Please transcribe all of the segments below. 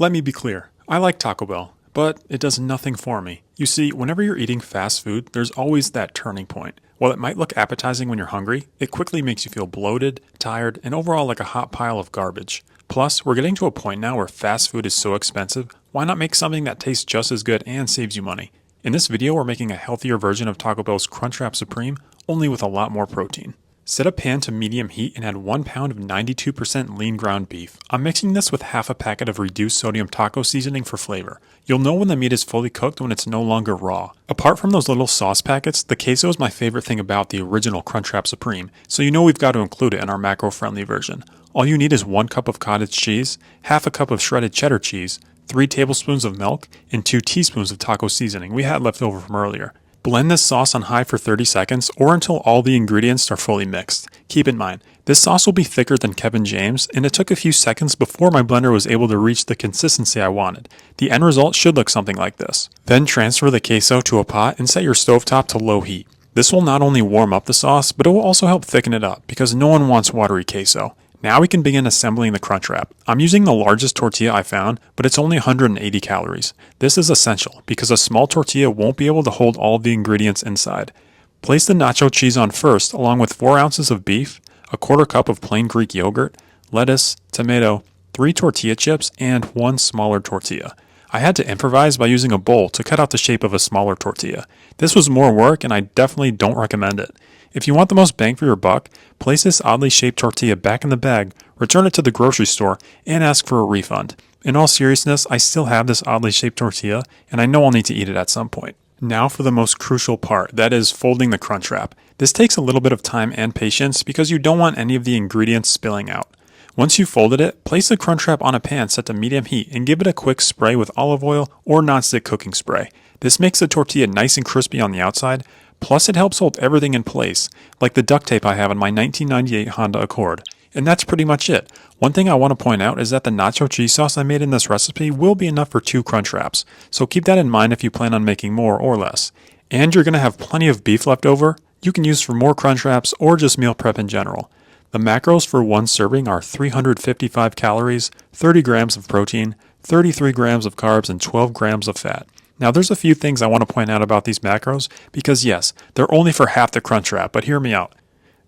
Let me be clear, I like Taco Bell, but it does nothing for me. You see, whenever you're eating fast food, there's always that turning point. While it might look appetizing when you're hungry, it quickly makes you feel bloated, tired, and overall like a hot pile of garbage. Plus, we're getting to a point now where fast food is so expensive, why not make something that tastes just as good and saves you money? In this video, we're making a healthier version of Taco Bell's Crunchwrap Supreme, only with a lot more protein. Set a pan to medium heat and add 1 pound of 92% lean ground beef. I'm mixing this with half a packet of reduced sodium taco seasoning for flavor. You'll know when the meat is fully cooked when it's no longer raw. Apart from those little sauce packets, the queso is my favorite thing about the original Crunchwrap Supreme, so you know we've got to include it in our macro-friendly version. All you need is 1 cup of cottage cheese, half a cup of shredded cheddar cheese, 3 tablespoons of milk, and 2 teaspoons of taco seasoning we had left over from earlier. Blend this sauce on high for 30 seconds or until all the ingredients are fully mixed. Keep in mind, this sauce will be thicker than Kevin James, and it took a few seconds before my blender was able to reach the consistency I wanted. The end result should look something like this. Then transfer the queso to a pot and set your stovetop to low heat. This will not only warm up the sauce, but it will also help thicken it up because no one wants watery queso. Now we can begin assembling the Crunchwrap. I'm using the largest tortilla I found, but it's only 180 calories. This is essential because a small tortilla won't be able to hold all of the ingredients inside. Place the nacho cheese on first, along with 4 ounces of beef, a 1/4 cup of plain Greek yogurt, lettuce, tomato, 3 tortilla chips, and 1 smaller tortilla. I had to improvise by using a bowl to cut out the shape of a smaller tortilla. This was more work and I definitely don't recommend it. If you want the most bang for your buck, place this oddly shaped tortilla back in the bag, return it to the grocery store, and ask for a refund. In all seriousness, I still have this oddly shaped tortilla, and I know I'll need to eat it at some point. Now for the most crucial part, that is folding the Crunchwrap. This takes a little bit of time and patience because you don't want any of the ingredients spilling out. Once you've folded it, place the Crunchwrap on a pan set to medium heat and give it a quick spray with olive oil or nonstick cooking spray. This makes the tortilla nice and crispy on the outside, plus it helps hold everything in place, like the duct tape I have on my 1998 Honda Accord. And that's pretty much it. One thing I want to point out is that the nacho cheese sauce I made in this recipe will be enough for 2 Crunchwraps, so keep that in mind if you plan on making more or less. And you're going to have plenty of beef left over, you can use for more Crunchwraps or just meal prep in general. The macros for 1 serving are 355 calories, 30 grams of protein, 33 grams of carbs, and 12 grams of fat. Now there's a few things I want to point out about these macros because yes, they're only for half the Crunchwrap, but hear me out.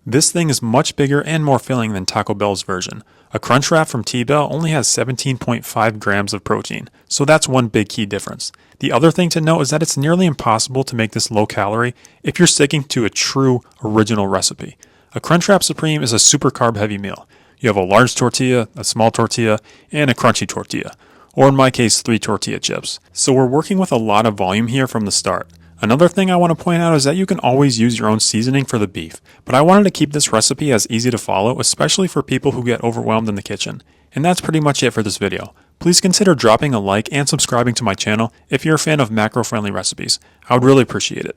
This thing is much bigger and more filling than Taco Bell's version. A Crunchwrap from T-Bell only has 17.5 grams of protein, so that's one big key difference. The other thing to note is that it's nearly impossible to make this low calorie if you're sticking to a true original recipe. A Crunchwrap Supreme is a super carb heavy meal. You have a large tortilla, a small tortilla, and a crunchy tortilla. Or in my case, 3 tortilla chips. So we're working with a lot of volume here from the start. Another thing I want to point out is that you can always use your own seasoning for the beef, but I wanted to keep this recipe as easy to follow, especially for people who get overwhelmed in the kitchen. And that's pretty much it for this video. Please consider dropping a like and subscribing to my channel if you're a fan of macro-friendly recipes. I would really appreciate it.